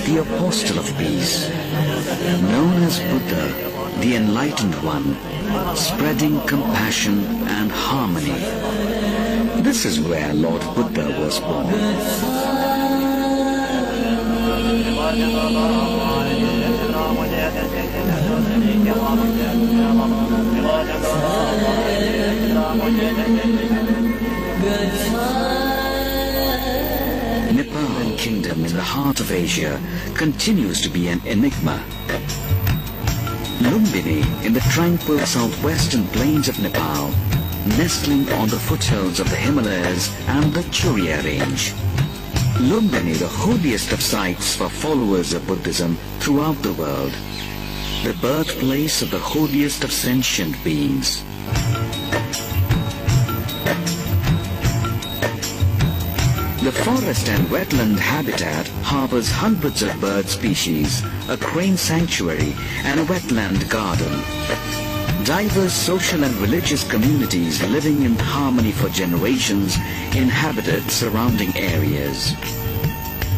the apostle of peace, known as Buddha, the enlightened one, spreading compassion and harmony. This is where Lord Buddha was born. Nepal Kingdom in the heart of Asia continues to be an enigma. Lumbini in the tranquil southwestern plains of Nepal, nestling on the foothills of the Himalayas and the Churiya range. Lumbini, the holiest of sites for followers of Buddhism throughout the world, the birthplace of the holiest of sentient beings. The forest and wetland habitat harbors hundreds of bird species, a crane sanctuary, and a wetland garden. Diverse social and religious communities living in harmony for generations inhabited surrounding areas.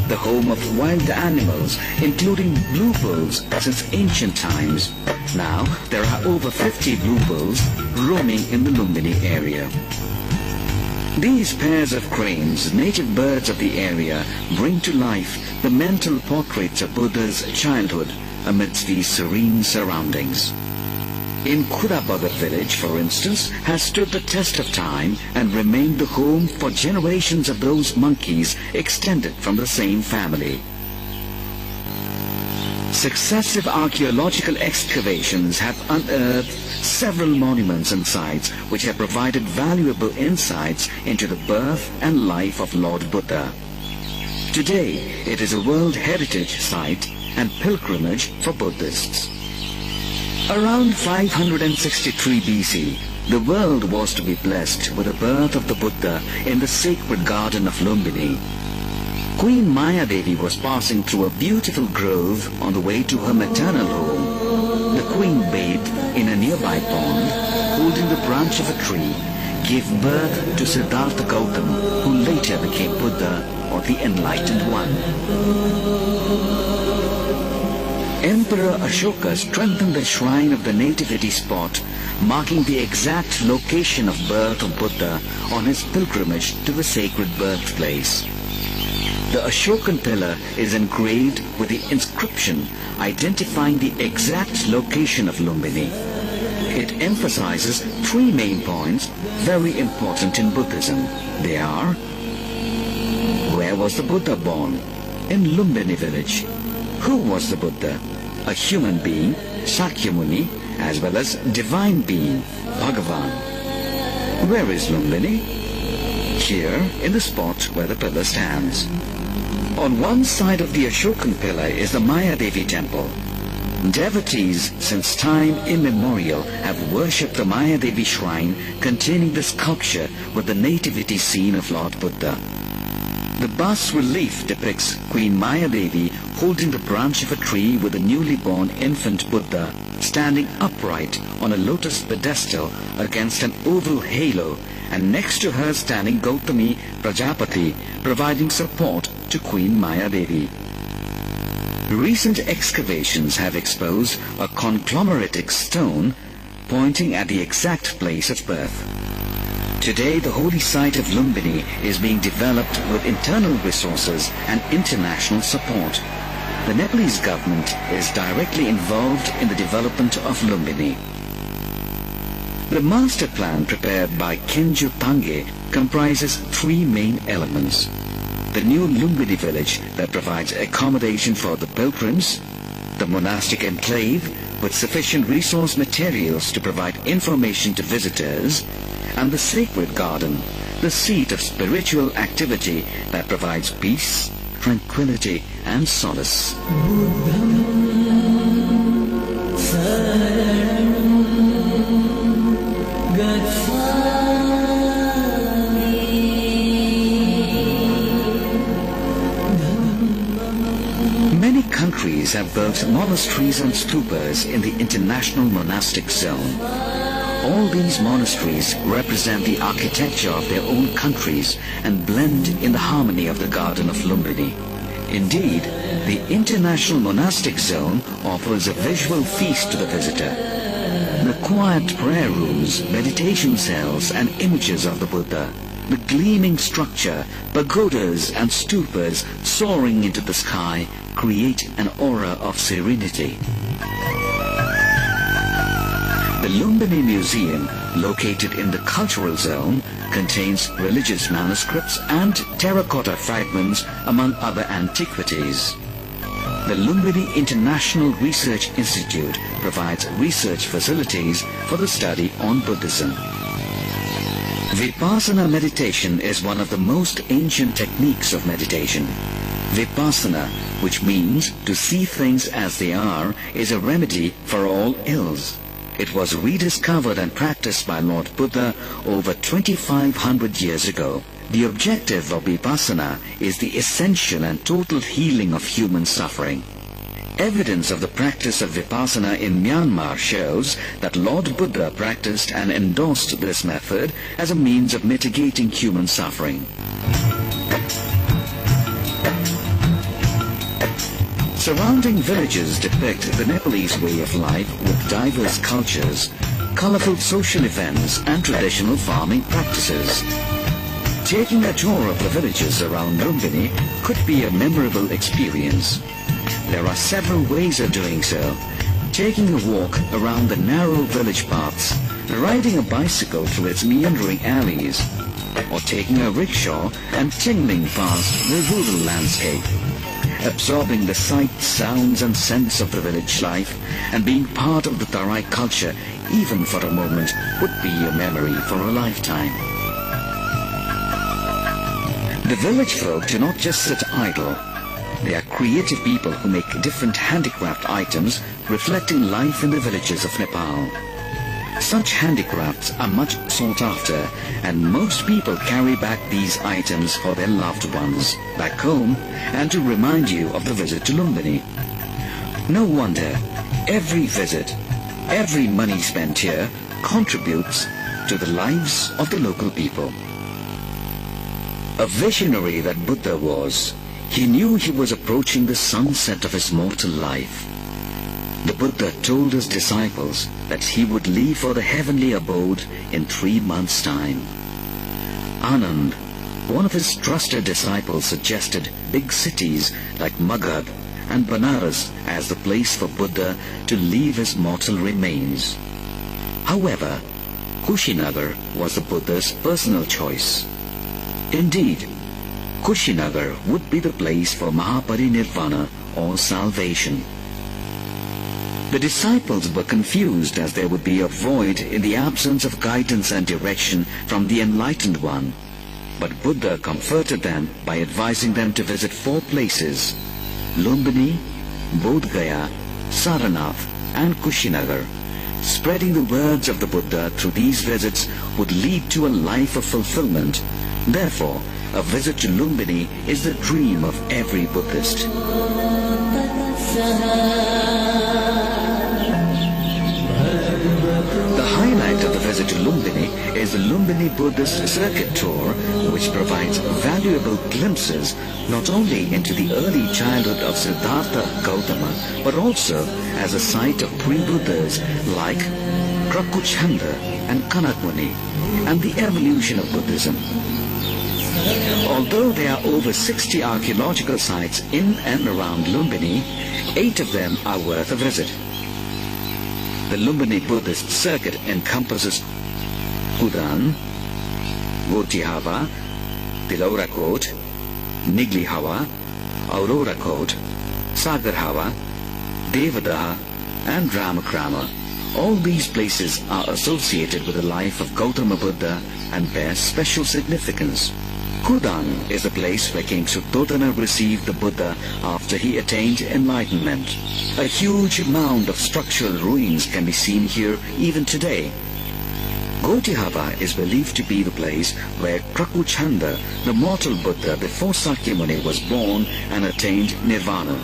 The home of wild animals, including blue bulls since ancient times. Now there are over 50 blue bulls roaming in the Lumbini area. These pairs of cranes, native birds of the area, bring to life the mental portraits of Buddha's childhood amidst these serene surroundings. In Kurabagat village, for instance, has stood the test of time and remained the home for generations of those monkeys extended from the same family. Successive archaeological excavations have unearthed several monuments and sites which have provided valuable insights into the birth and life of Lord Buddha. Today, it is a World Heritage Site and pilgrimage for Buddhists. Around 563 BC, the world was to be blessed with the birth of the Buddha in the sacred garden of Lumbini. Queen Maya Devi was passing through a beautiful grove on the way to her maternal home. The queen bathed in a nearby pond, holding the branch of a tree, gave birth to Siddhartha Gautam, who later became Buddha, or the Enlightened One. Emperor Ashoka strengthened the shrine of the nativity spot, marking the exact location of birth of Buddha on his pilgrimage to the sacred birthplace. The Ashokan pillar is engraved with the inscription identifying the exact location of Lumbini. It emphasizes three main points very important in Buddhism. They are: where was the Buddha born? In Lumbini village. Who was the Buddha? A human being, Sakyamuni, as well as divine being, Bhagavan. Where is Lumbini? Here, in the spot where the pillar stands. On one side of the Ashokan pillar is the Maya Devi temple. Devotees since time immemorial have worshipped the Maya Devi shrine containing the sculpture with the nativity scene of Lord Buddha. The bas-relief depicts Queen Maya Devi holding the branch of a tree with a newly born infant Buddha standing upright on a lotus pedestal against an oval halo, and next to her standing Gautami Prajapati, providing support to Queen Maya Devi. Recent excavations have exposed a conglomeratic stone pointing at the exact place of birth. Today, the holy site of Lumbini is being developed with internal resources and international support. The Nepalese government is directly involved in the development of Lumbini. The master plan prepared by Kenju Tange comprises three main elements: the new Lumbini village that provides accommodation for the pilgrims, the monastic enclave with sufficient resource materials to provide information to visitors, and the sacred garden, the seat of spiritual activity that provides peace, tranquility, and solace. Many countries have built monasteries and stupas in the international monastic zone. All these monasteries represent the architecture of their own countries and blend in the harmony of the Garden of Lumbini. Indeed, the International Monastic Zone offers a visual feast to the visitor. The quiet prayer rooms, meditation cells and images of the Buddha, the gleaming structure, pagodas and stupas soaring into the sky create an aura of serenity. The Lumbini Museum, located in the Cultural Zone, contains religious manuscripts and terracotta fragments among other antiquities. The Lumbini International Research Institute provides research facilities for the study on Buddhism. Vipassana meditation is one of the most ancient techniques of meditation. Vipassana, which means to see things as they are, is a remedy for all ills. It was rediscovered and practiced by Lord Buddha over 2,500 years ago. The objective of Vipassana is the essential and total healing of human suffering. Evidence of the practice of Vipassana in Myanmar shows that Lord Buddha practiced and endorsed this method as a means of mitigating human suffering. Surrounding villages depict the Nepalese way of life with diverse cultures, colorful social events and traditional farming practices. Taking a tour of the villages around Lumbini could be a memorable experience. There are several ways of doing so. Taking a walk around the narrow village paths, riding a bicycle through its meandering alleys, or taking a rickshaw and tingling past the rural landscape. Absorbing the sights, sounds and scents of the village life and being part of the Tarai culture, even for a moment, would be a memory for a lifetime. The village folk do not just sit idle. They are creative people who make different handicraft items reflecting life in the villages of Nepal. Such handicrafts are much sought after, and most people carry back these items for their loved ones back home and to remind you of the visit to Lumbini. No wonder every visit, every money spent here contributes to the lives of the local people. A visionary that Buddha was, he knew he was approaching the sunset of his mortal life. The Buddha told his disciples that he would leave for the heavenly abode in 3 months' time. Anand, one of his trusted disciples, suggested big cities like Magadh and Banaras as the place for Buddha to leave his mortal remains. However, Kushinagar was the Buddha's personal choice. Indeed, Kushinagar would be the place for Mahaparinirvana or salvation. The disciples were confused as there would be a void in the absence of guidance and direction from the Enlightened One. But Buddha comforted them by advising them to visit 4 places: Lumbini, Bodh Gaya, Saranath and Kushinagar. Spreading the words of the Buddha through these visits would lead to a life of fulfillment. Therefore, a visit to Lumbini is the dream of every Buddhist. The highlight of the visit to Lumbini is the Lumbini Buddhist Circuit Tour, which provides valuable glimpses not only into the early childhood of Siddhartha Gautama, but also as a site of pre-Buddhas like Krakuchanda and Kanakmuni, and the evolution of Buddhism. Although there are over 60 archaeological sites in and around Lumbini, 8 of them are worth a visit. The Lumbini Buddhist Circuit encompasses Kudan, Gotihava, Tilaurakot, Niglihawa, Aurorakot, Sagarhawa, Devadaha and Ramakrama. All these places are associated with the life of Gautama Buddha and bear special significance. Kudan is the place where King Suddhodana received the Buddha after he attained enlightenment. A huge mound of structural ruins can be seen here even today. Gotihava is believed to be the place where Krakuchanda, the mortal Buddha before Sakyamuni, was born and attained nirvana.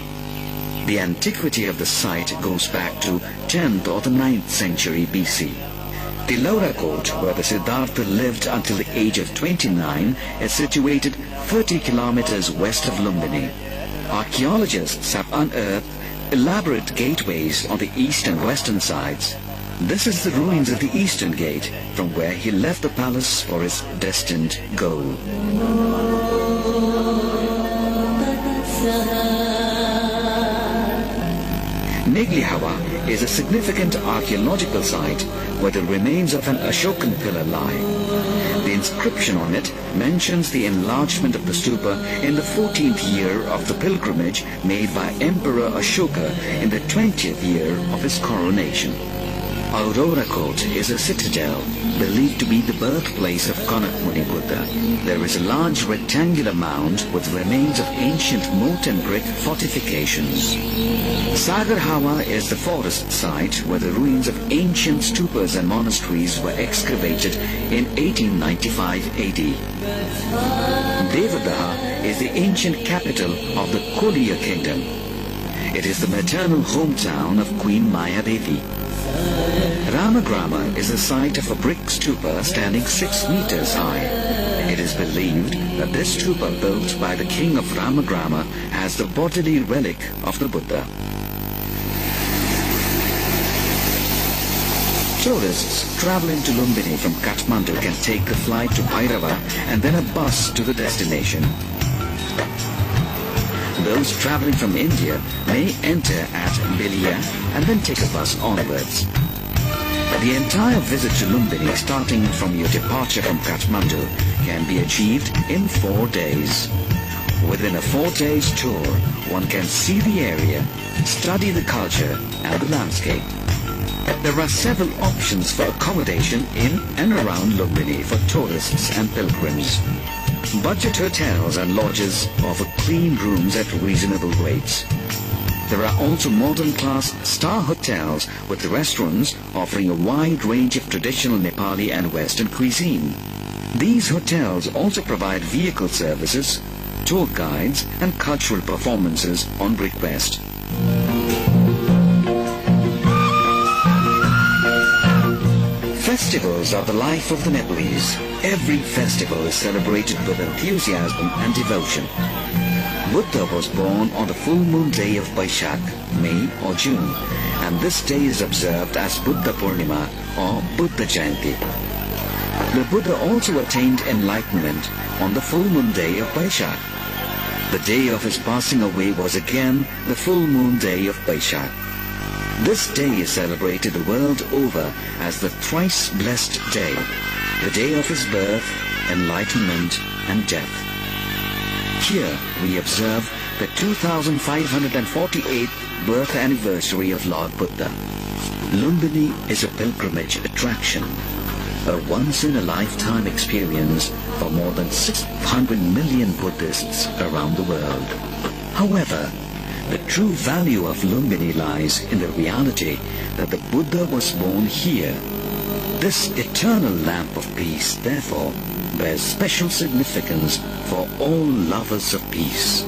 The antiquity of the site goes back to 10th or the 9th century BC. Tilaurakot, where the Siddhartha lived until the age of 29, is situated 30 kilometers west of Lumbini. Archaeologists have unearthed elaborate gateways on the east and western sides. This is the ruins of the eastern gate, from where he left the palace for his destined goal. Neglihawa is a significant archaeological site where the remains of an Ashokan pillar lie. The inscription on it mentions the enlargement of the stupa in the 14th year of the pilgrimage made by Emperor Ashoka in the 20th year of his coronation. Aurora Court is a citadel believed to be the birthplace of Kanakmuni Buddha. There is a large rectangular mound with remains of ancient moat and brick fortifications. Sagarhawa is the forest site where the ruins of ancient stupas and monasteries were excavated in 1895 AD. Devadaha is the ancient capital of the Koliya kingdom. It is the maternal hometown of Queen Mayadevi. Ramagrama is the site of a brick stupa standing 6 meters high. It is believed that this stupa built by the king of Ramagrama has the bodily relic of the Buddha. Tourists traveling to Lumbini from Kathmandu can take the flight to Bhairava and then a bus to the destination. Those traveling from India may enter at Belia and then take a bus onwards. The entire visit to Lumbini, starting from your departure from Kathmandu, can be achieved in 4 days. Within a 4 days tour, one can see the area, study the culture and the landscape. There are several options for accommodation in and around Lumbini for tourists and pilgrims. Budget hotels and lodges offer clean rooms at reasonable rates. There are also modern-class star hotels with restaurants offering a wide range of traditional Nepali and Western cuisine. These hotels also provide vehicle services, tour guides and cultural performances on request. Festivals are the life of the Nepalese. Every festival is celebrated with enthusiasm and devotion. Buddha was born on the full moon day of Baishak, May or June, and this day is observed as Buddha Purnima or Buddha Jayanti. The Buddha also attained enlightenment on the full moon day of Baishak. The day of his passing away was again the full moon day of Baishak. This day is celebrated the world over as the thrice blessed day, the day of his birth, enlightenment and death. Here we observe the 2548th birth anniversary of Lord Buddha. Lumbini is a pilgrimage attraction, a once-in-a-lifetime experience for more than 600 million Buddhists around the world. However, the true value of Lumbini lies in the reality that the Buddha was born here. This eternal lamp of peace, therefore, bears special significance for all lovers of peace.